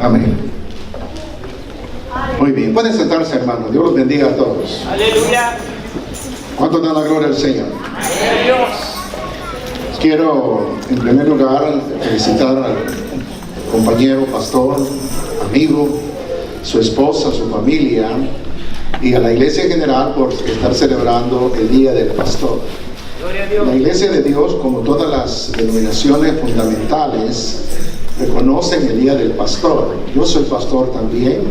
Amén. Muy bien, pueden sentarse, hermanos. Dios los bendiga a todos. Aleluya. ¿Cuánto da la gloria al Señor? Dios. Quiero, en primer lugar, felicitar al compañero, pastor, amigo, su esposa, su familia y a la iglesia en general por estar celebrando el Día del Pastor. Gloria a Dios. La iglesia de Dios, como todas las denominaciones fundamentales, reconocen el Día del Pastor. Yo soy pastor también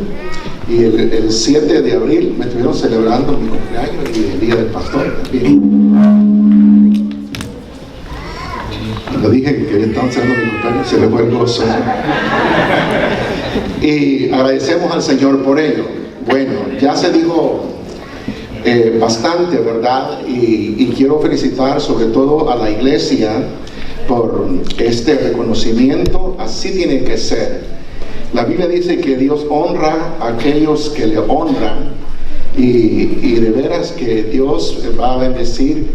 y el 7 de abril me estuvieron celebrando mi cumpleaños y el Día del Pastor también. Cuando dije que estaban celebrando mi cumpleaños, se me fue el gozo. Y agradecemos al Señor por ello. Bueno, ya se dijo bastante, ¿verdad? Y quiero felicitar sobre todo a la iglesia por este reconocimiento. Así tiene que ser. La Biblia dice que Dios honra a aquellos que le honran y de veras que Dios va a bendecir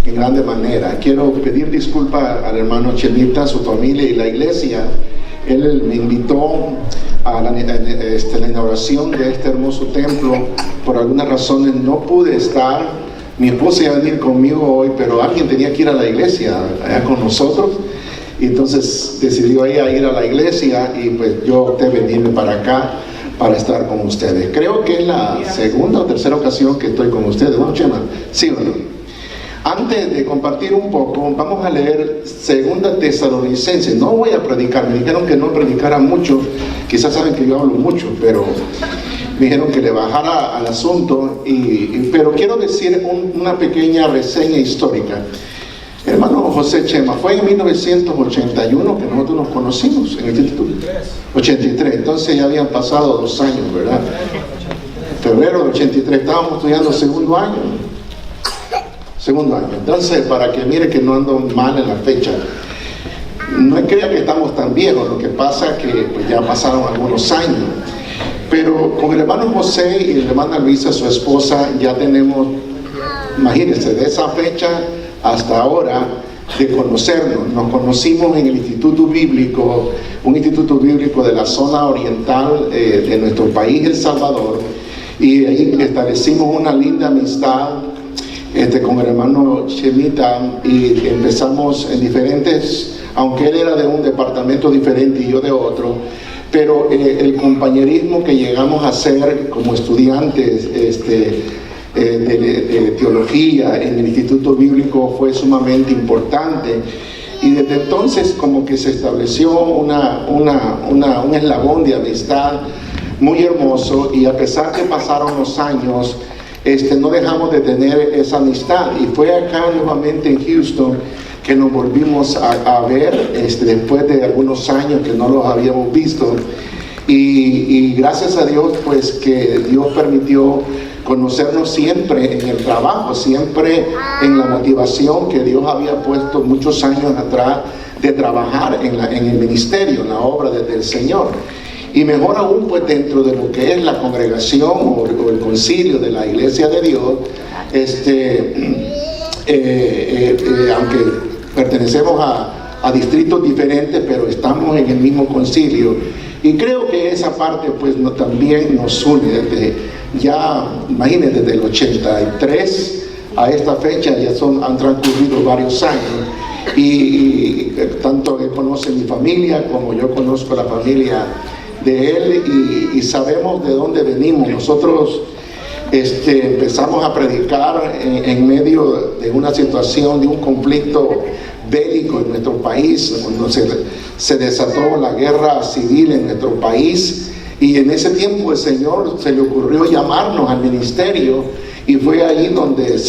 en grande manera. Quiero pedir disculpas al hermano Chelita, su familia y la iglesia. Él me invitó a la inauguración de este hermoso templo. Por algunas razones no pude estar. Mi esposa iba a venir conmigo hoy, pero alguien tenía que ir a la iglesia allá con nosotros. Y entonces decidió ella ir a la iglesia y pues yo opté venirme para acá para estar con ustedes. Creo que es la segunda o tercera ocasión que estoy con ustedes, ¿no, Chema? ¿Sí o no? Antes de compartir un poco, vamos a leer Segunda Tesalonicenses. No voy a predicar, me dijeron que no predicara mucho, quizás saben que yo hablo mucho, pero me dijeron que le bajara al asunto, pero quiero decir una pequeña reseña histórica. Hermano José Chema, fue en 1981 que nosotros nos conocimos en el instituto. 83, entonces ya habían pasado 2 años, ¿verdad? Febrero del 83, estábamos estudiando segundo año. Entonces, para que mire que no ando mal en la fecha, no crea que estamos tan viejos, lo que pasa es que pues, ya pasaron algunos años, pero con el hermano José y la hermana Luisa, su esposa, ya tenemos, imagínense, de esa fecha hasta ahora, de conocernos. Nos conocimos en el Instituto Bíblico, un instituto bíblico de la zona oriental de nuestro país, El Salvador, y ahí establecimos una linda amistad con el hermano Chemita y empezamos en diferentes, aunque él era de un departamento diferente y yo de otro, pero el compañerismo que llegamos a hacer como estudiantes de teología en el Instituto Bíblico fue sumamente importante, y desde entonces como que se estableció un eslabón de amistad muy hermoso, y a pesar que pasaron los años, no dejamos de tener esa amistad, y fue acá nuevamente en Houston que nos volvimos a ver después de algunos años que no los habíamos visto, y gracias a Dios pues que Dios permitió conocernos siempre en el trabajo, siempre en la motivación que Dios había puesto muchos años atrás de trabajar en el ministerio, en la obra del Señor. Y mejor aún, pues dentro de lo que es la congregación o el concilio de la iglesia de Dios, aunque pertenecemos a distritos diferentes, pero estamos en el mismo concilio. Y creo que esa parte pues también nos une imagínense, desde el 83 a esta fecha ya han transcurrido varios años. Y tanto él conoce mi familia como yo conozco la familia de él, y sabemos de dónde venimos. Nosotros empezamos a predicar en medio de una situación, de un conflicto bélico en nuestro país, cuando se desató la guerra civil en nuestro país, y en ese tiempo el Señor se le ocurrió llamarnos al ministerio, y fue ahí donde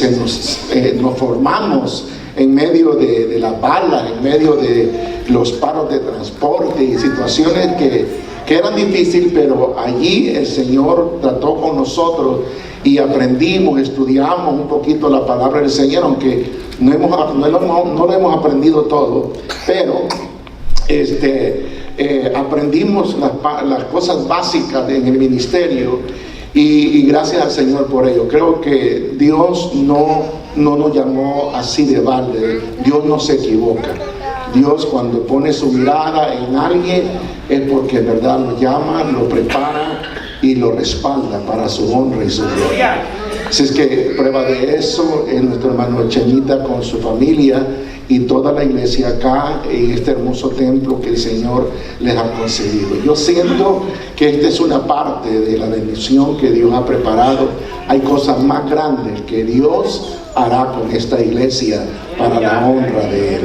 nos formamos en medio de las balas, en medio de los paros de transporte y situaciones que eran difíciles, pero allí el Señor trató con nosotros y aprendimos, estudiamos un poquito la palabra del Señor, aunque no lo hemos aprendido todo, pero aprendimos las cosas básicas en el ministerio, y gracias al Señor por ello. Creo que Dios no nos llamó así de balde. Dios no se equivoca. Dios cuando pone su mirada en alguien es porque en verdad lo llama, lo prepara y lo respalda para su honra y su gloria. Así es que prueba de eso es nuestro hermano Chenita con su familia y toda la iglesia acá en este hermoso templo que el Señor les ha concedido. Yo siento que esta es una parte de la bendición que Dios ha preparado. Hay cosas más grandes que Dios hará con esta iglesia para la honra de Él.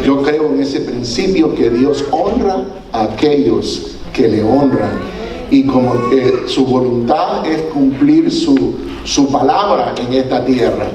Yo creo en ese principio que Dios honra a aquellos que le honran, y como su voluntad es cumplir su palabra en esta tierra.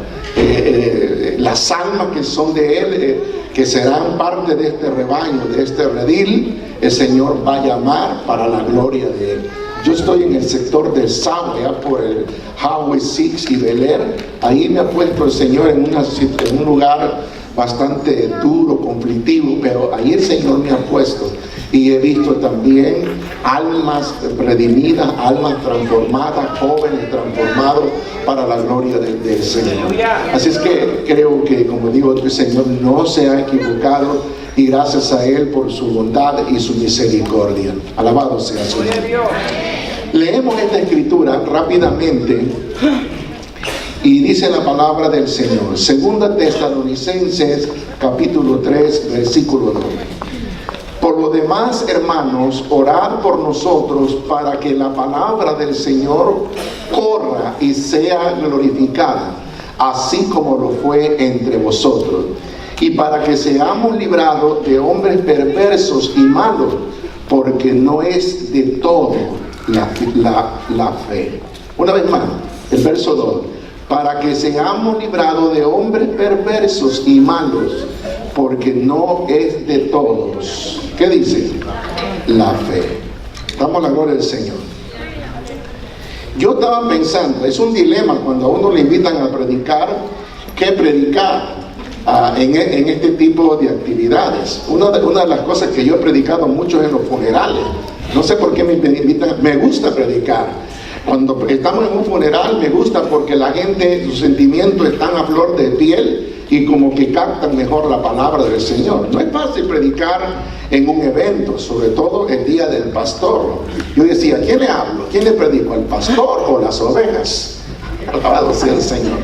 Las almas que son de Él, que serán parte de este rebaño, de este redil, el Señor va a llamar para la gloria de Él. Yo estoy en el sector del South, por el Highway 6 y Bel Air. Ahí me ha puesto el Señor en un lugar bastante duro, conflictivo, pero ahí el Señor me ha puesto. Y he visto también almas redimidas, almas transformadas, jóvenes transformados para la gloria del Señor. Así es que creo que, como digo, el Señor no se ha equivocado, y gracias a Él por su bondad y su misericordia. Alabado sea su nombre. Leemos esta escritura rápidamente y dice la palabra del Señor. Segunda Tesalonicenses capítulo 3 versículo 2. Por lo demás, hermanos, orad por nosotros para que la palabra del Señor corra y sea glorificada, así como lo fue entre vosotros, y para que seamos librados de hombres perversos y malos, porque no es de todo la fe. Una vez más, el verso 2. Para que seamos librados de hombres perversos y malos, porque no es de todos. ¿Qué dice? La fe. Damos la gloria al Señor. Yo estaba pensando, es un dilema cuando a uno le invitan a predicar, ¿qué predicar en este tipo de actividades? Una de las cosas que yo he predicado mucho en los funerales. No sé por qué me invitan, me gusta predicar. Cuando estamos en un funeral me gusta porque la gente, sus sentimientos están a flor de piel y como que captan mejor la palabra del Señor. No es fácil predicar en un evento, sobre todo el día del pastor. Yo decía, ¿a quién le hablo? ¿Quién le predico? ¿Al pastor o las ovejas? Alabado sea el Señor.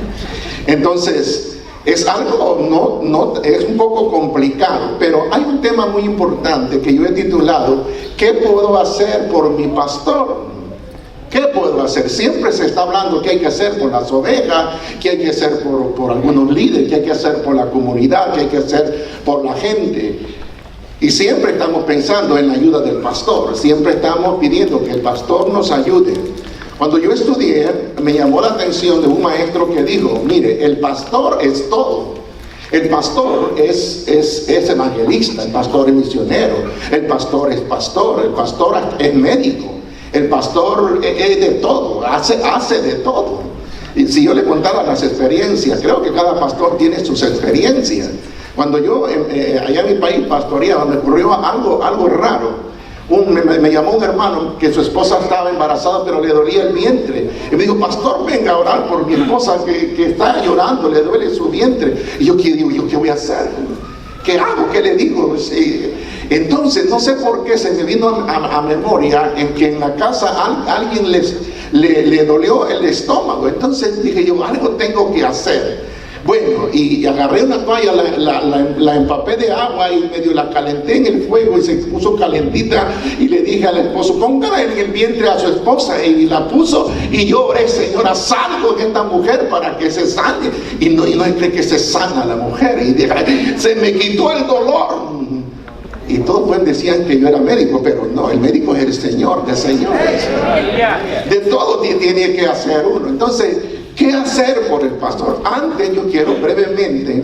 Entonces, es algo, es un poco complicado, pero hay un tema muy importante que yo he titulado, ¿qué puedo hacer por mi pastor? ¿Qué puedo hacer? Siempre se está hablando qué hay que hacer por las ovejas, qué hay que hacer por algunos líderes, qué hay que hacer por la comunidad, qué hay que hacer por la gente. Y siempre estamos pensando en la ayuda del pastor, siempre estamos pidiendo que el pastor nos ayude. Cuando yo estudié, me llamó la atención de un maestro que dijo, mire, el pastor es todo. El pastor es evangelista, el pastor es misionero, el pastor es médico. El pastor es de todo, hace de todo. Y si yo le contara las experiencias, creo que cada pastor tiene sus experiencias. Cuando yo allá en mi país pastoreaba, me ocurrió algo raro. Me llamó un hermano que su esposa estaba embarazada, pero le dolía el vientre. Y me dijo, pastor, venga a orar por mi esposa que está llorando, le duele su vientre. Y yo, ¿qué digo? ¿Qué voy a hacer? ¿Qué hago? ¿Qué le digo? Entonces, no sé por qué se me vino a memoria en que en la casa alguien le dolió el estómago. Entonces dije yo, algo tengo que hacer. Bueno, y agarré una toalla, la empapé de agua y medio la calenté en el fuego y se puso calentita, y le dije al esposo, póngala en el vientre a su esposa, y la puso, y yo oré, Señor, haz algo en esta mujer para que se sane. Y no cree que se sana la mujer, y dije, se me quitó el dolor. Y todos pues decían que yo era médico, pero no, el médico es el Señor de señores. De todo tiene que hacer uno. Entonces, ¿qué hacer por el pastor? Antes yo quiero brevemente,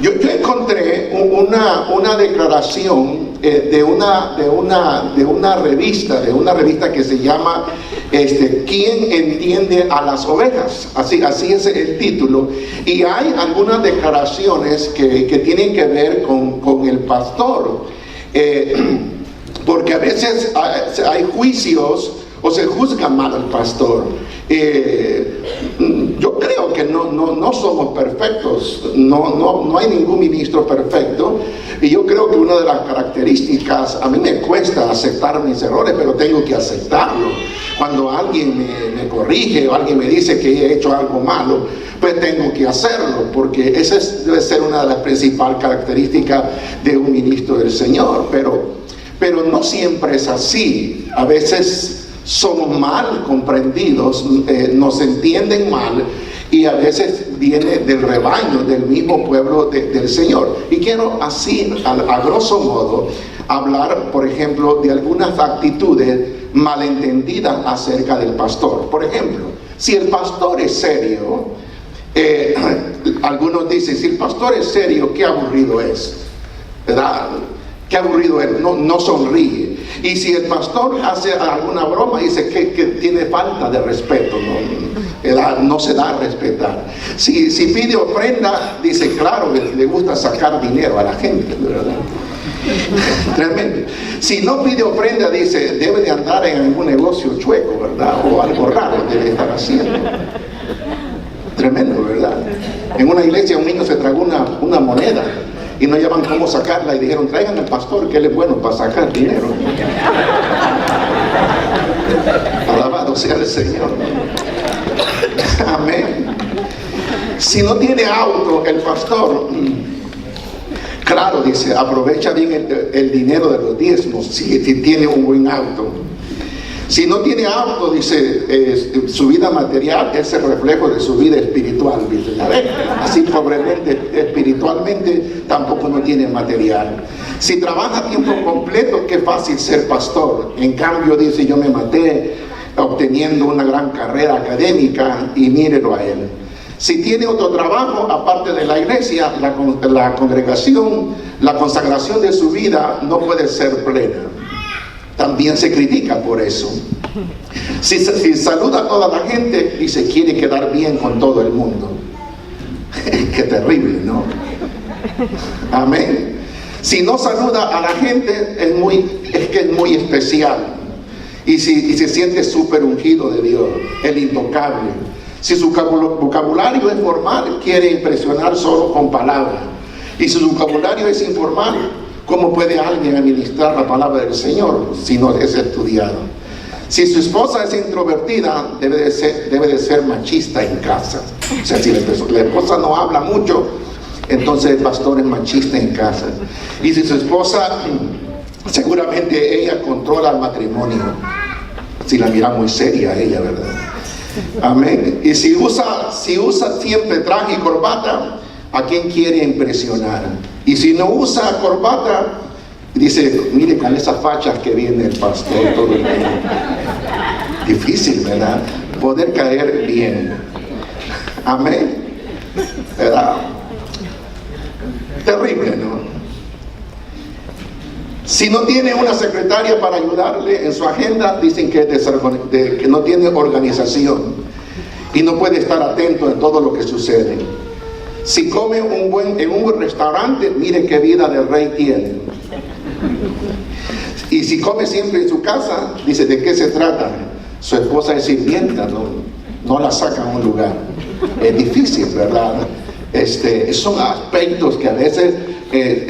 yo encontré una declaración de una revista que se llama ¿Quién entiende a las ovejas? Así es el título. Y hay algunas declaraciones que tienen que ver con el pastor, porque a veces hay juicios o se juzga mal al pastor. yo creo que no somos perfectos, no hay ningún ministro perfecto, y yo creo que una de las características, a mí me cuesta aceptar mis errores, pero tengo que aceptarlo. Cuando alguien me corrige o alguien me dice que he hecho algo malo, pues tengo que hacerlo, porque esa debe ser una de las principales características de un ministro del Señor, pero no siempre es así. A veces somos mal comprendidos, nos entienden mal, y a veces viene del rebaño, del mismo pueblo del Señor. Y quiero así, a grosso modo, hablar, por ejemplo, de algunas actitudes malentendidas acerca del pastor. Por ejemplo, si el pastor es serio, algunos dicen, si el pastor es serio, qué aburrido es, ¿verdad? Qué aburrido es, no sonríe. Y si el pastor hace alguna broma, dice que tiene falta de respeto, no se da a respetar. Si pide ofrenda, dice, claro, le gusta sacar dinero a la gente, ¿verdad? Tremendo. Si no pide ofrenda, dice, debe de andar en algún negocio chueco, ¿verdad? O algo raro debe estar haciendo. Tremendo, ¿verdad? En una iglesia un niño se tragó una moneda y no llevan cómo sacarla, y dijeron, traigan al pastor, que él es bueno para sacar dinero. Alabado sea el Señor. Amén. Si no tiene auto el pastor, claro, dice, aprovecha bien el dinero de los diezmos, si tiene un buen auto. Si no tiene auto, dice, su vida material es el reflejo de su vida espiritual, dice, ¿sabes? Así pobremente, espiritualmente, tampoco no tiene material. Si trabaja a tiempo completo, qué fácil ser pastor. En cambio, dice, yo me maté obteniendo una gran carrera académica, y mírelo a él. Si tiene otro trabajo, aparte de la iglesia, la congregación, la consagración de su vida no puede ser plena. También se critica por eso. Si saluda a toda la gente, dice, quiere quedar bien con todo el mundo. Qué terrible, ¿no? Amén. Si no saluda a la gente, es que es muy especial. Y se siente súper ungido de Dios, el intocable. Si su vocabulario es formal, quiere impresionar solo con palabras. Y si su vocabulario es informal, ¿cómo puede alguien administrar la palabra del Señor si no es estudiado? Si su esposa es introvertida, debe de ser machista en casa. O sea, si la esposa no habla mucho, entonces el pastor es machista en casa. Y si su esposa, seguramente ella controla el matrimonio, si la mira muy seria ella, ¿verdad? Amén. Y si usa siempre traje y corbata, ¿a quién quiere impresionar? Y si no usa corbata, dice, mire con esas fachas que viene el pastor todo el día. Difícil, ¿verdad? Poder caer bien. Amén. ¿Verdad? Terrible, ¿no? Si no tiene una secretaria para ayudarle en su agenda, dicen que no tiene organización y no puede estar atento en todo lo que sucede. Si come en un buen restaurante, mire qué vida de rey tiene. Y si come siempre en su casa, dice, ¿de qué se trata? Su esposa es sirvienta, no la saca a un lugar. Es difícil, ¿verdad? Son aspectos que a veces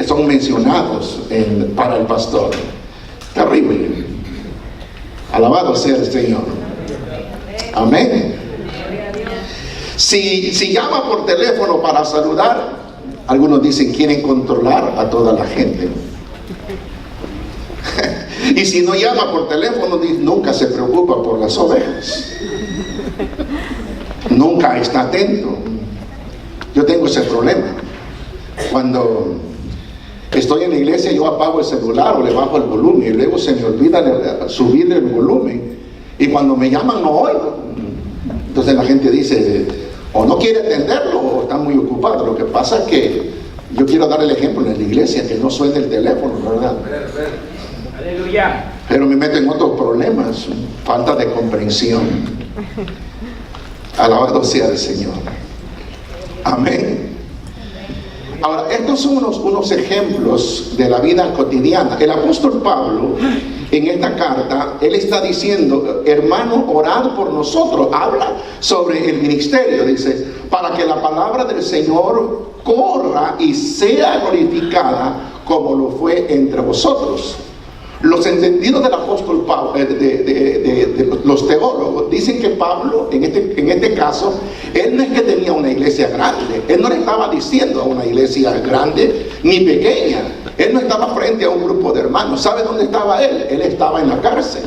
son mencionados para el pastor. Terrible. Alabado sea el Señor. Amén. Si llama por teléfono para saludar, algunos dicen quieren controlar a toda la gente. Y si no llama por teléfono, nunca se preocupa por las ovejas. Nunca está atento. Yo tengo ese problema. Cuando estoy en la iglesia, yo apago el celular o le bajo el volumen, y luego se me olvida subirle el volumen. Y cuando me llaman no oigo. Entonces la gente dice, o no quiere atenderlo o está muy ocupado. Lo que pasa es que yo quiero dar el ejemplo en la iglesia, que no suene el teléfono, ¿verdad? Aleluya. Pero me meto en otros problemas, falta de comprensión. Alabado sea el Señor. Amén. Ahora, estos son unos ejemplos de la vida cotidiana. El apóstol Pablo en esta carta, él está diciendo, hermano, orad por nosotros. Habla sobre el ministerio, dice, para que la palabra del Señor corra y sea glorificada como lo fue entre vosotros. Los entendidos del apóstol Pablo, de los teólogos, dicen que Pablo, en este caso, él no es que tenía una iglesia grande. Él no le estaba diciendo a una iglesia grande ni pequeña. Él no estaba frente a un grupo de hermanos. ¿Sabe dónde estaba él? Él estaba en la cárcel.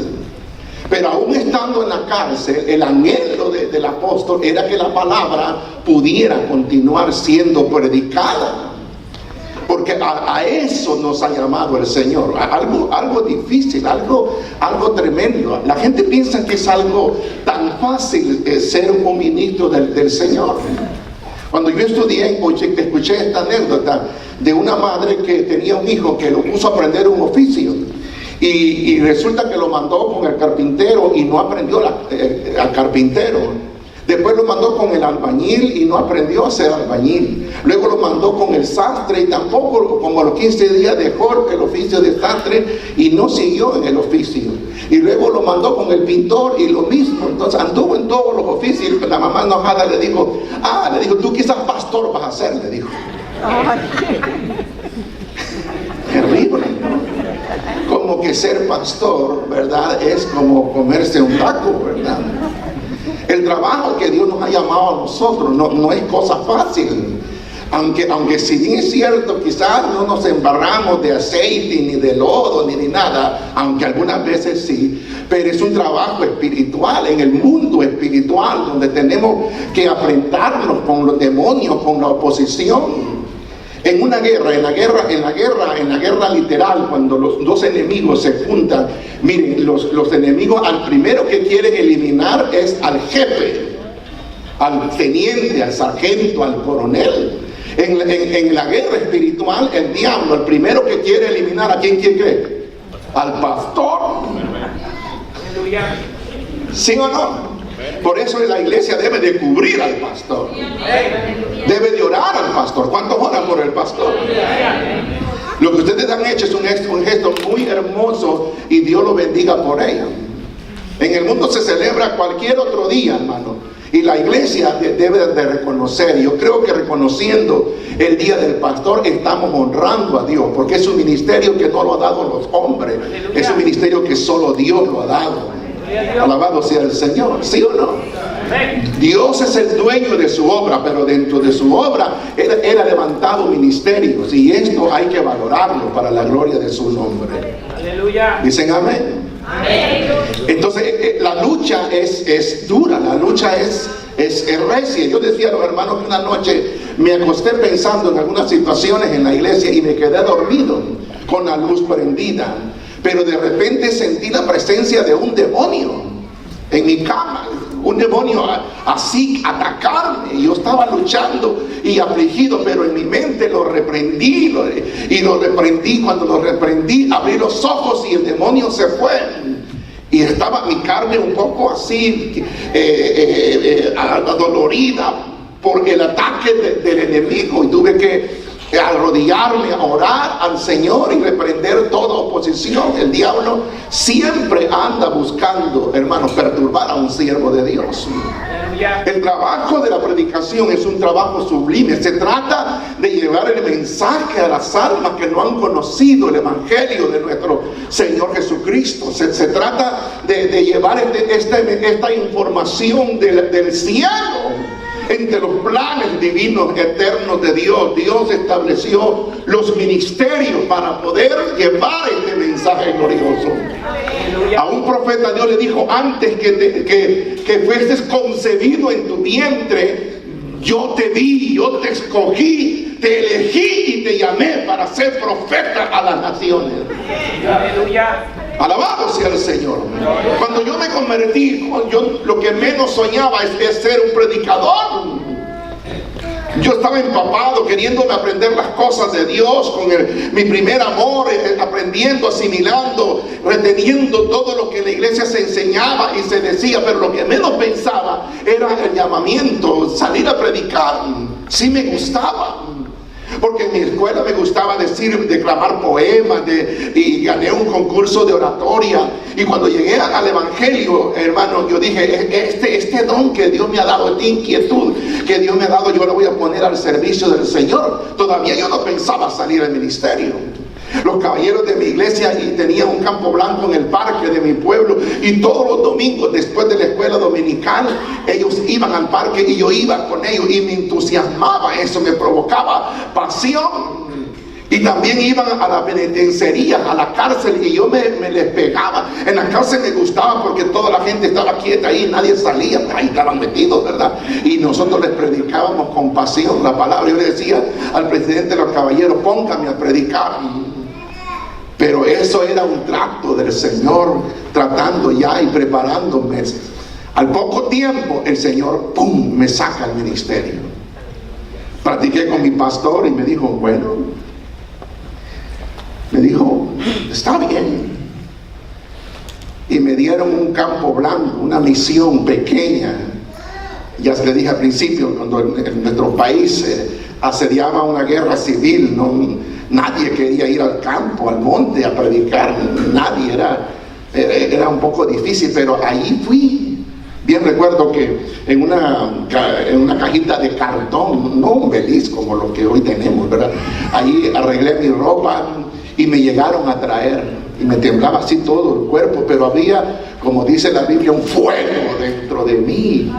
Pero aún estando en la cárcel, el anhelo del apóstol era que la palabra pudiera continuar siendo predicada. Porque a eso nos ha llamado el Señor. Algo difícil, algo tremendo. La gente piensa que es algo tan fácil ser un ministro del Señor. Cuando yo estudié, escuché esta anécdota de una madre que tenía un hijo que lo puso a aprender un oficio. Y resulta que lo mandó con el carpintero y no aprendió al carpintero. Después lo mandó con el albañil y no aprendió a ser albañil. Luego lo mandó con el sastre y tampoco, como a los 15 días dejó el oficio de sastre y no siguió en el oficio. Y luego lo mandó con el pintor y lo mismo. Entonces anduvo en todos los oficios y la mamá enojada le dijo, tú quizás pastor vas a ser, le dijo. Terrible, ¿no? Como que ser pastor, ¿verdad? Es como comerse un taco, ¿verdad? El trabajo que Dios nos ha llamado a nosotros no es cosa fácil. Aunque si bien es cierto, quizás no nos embarramos de aceite, ni de lodo, ni nada, aunque algunas veces sí, pero es un trabajo espiritual, en el mundo espiritual, donde tenemos que enfrentarnos con los demonios, con la oposición. En una guerra, en la guerra literal, cuando los dos enemigos se juntan, miren, los enemigos al primero que quieren eliminar es al jefe, al teniente, al sargento, al coronel. En la guerra espiritual, el diablo, el primero que quiere eliminar, ¿a quién cree? Al pastor. ¿Sí o no? Por eso la iglesia debe de cubrir al pastor. Debe de orar al pastor. ¿Cuántos oran por el pastor? Lo que ustedes han hecho es un gesto muy hermoso y Dios lo bendiga por ello. En el mundo se celebra cualquier otro día, hermano, y la iglesia debe de reconocer. Yo creo que reconociendo el día del pastor estamos honrando a Dios, porque es un ministerio que no lo ha dado los hombres. Es un ministerio que solo Dios lo ha dado. Alabado sea el Señor, ¿sí o no? Dios es el dueño de su obra, pero dentro de su obra Él ha levantado ministerios, y esto hay que valorarlo para la gloria de su nombre. Aleluya. Dicen amén. Amén. Entonces la lucha es dura, la lucha es recia. Yo decía a los hermanos que una noche me acosté pensando en algunas situaciones en la iglesia y me quedé dormido con la luz prendida. Pero de repente sentí la presencia de un demonio en mi cama, un demonio así atacarme. Y yo estaba luchando y afligido, pero en mi mente lo reprendí, Cuando lo reprendí, abrí los ojos y el demonio se fue. Y estaba mi carne un poco así, adolorida por el ataque del enemigo, y tuve que arrodillarme a orar al Señor y reprender toda oposición. El diablo siempre anda buscando, hermanos, perturbar a un siervo de Dios. El trabajo de la predicación es un trabajo sublime. Se trata de llevar el mensaje a las almas que no han conocido el evangelio de nuestro Señor Jesucristo. Se trata de llevar esta información del cielo. Entre los planes divinos eternos de Dios, Dios estableció los ministerios para poder llevar este mensaje glorioso. A un profeta Dios le dijo: antes que fueses concebido en tu vientre, yo te vi, yo te escogí, te elegí y te llamé para ser profeta a las naciones. Aleluya. Alabado sea el Señor. Cuando yo me convertí, yo lo que menos soñaba es ser un predicador. Yo estaba empapado, queriéndome aprender las cosas de Dios, con mi primer amor, aprendiendo, asimilando, reteniendo todo lo que en la iglesia se enseñaba y se decía, pero lo que menos pensaba era el llamamiento, salir a predicar. Sí me gustaba, Porque en mi escuela me gustaba declamar poemas, y gané un concurso de oratoria. Y cuando llegué al Evangelio, hermano, yo dije, este don que Dios me ha dado, esta inquietud que Dios me ha dado, yo lo voy a poner al servicio del Señor. Todavía yo no pensaba salir al ministerio. Los caballeros de mi iglesia y tenía un campo blanco en el parque de mi pueblo, y todos los domingos después de la escuela dominical ellos iban al parque y yo iba con ellos, y me entusiasmaba eso, me provocaba pasión. Y también iban a la penitenciaría, a la cárcel, y yo me les pegaba. En la cárcel me gustaba porque toda la gente estaba quieta ahí, nadie salía, ahí estaban metidos, ¿verdad? Y nosotros les predicábamos con pasión la palabra. Yo le decía al presidente de los caballeros, póngame a predicar. Pero eso era un trato del Señor, tratando ya y preparándome. Al poco tiempo el Señor, ¡pum!, me saca al ministerio. Practiqué con mi pastor y me dijo, bueno, está bien. Y me dieron un campo blanco, una misión pequeña. Ya se le dije al principio, cuando en nuestro país asediaba una guerra civil, nadie quería ir al campo, al monte a predicar, nadie, era un poco difícil, pero ahí fui. Bien recuerdo que en una cajita de cartón, no un beliz como lo que hoy tenemos, ¿verdad? Ahí arreglé mi ropa y me llegaron a traer, y me temblaba así todo el cuerpo, pero había, como dice la Biblia, un fuego dentro de mí,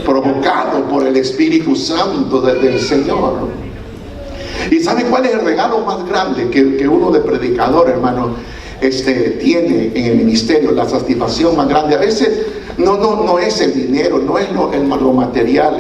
provocado por el Espíritu Santo del Señor. ¿Y sabe cuál es el regalo más grande que uno de predicador, hermano, tiene en el ministerio? La satisfacción más grande a veces no es el dinero, no es lo material.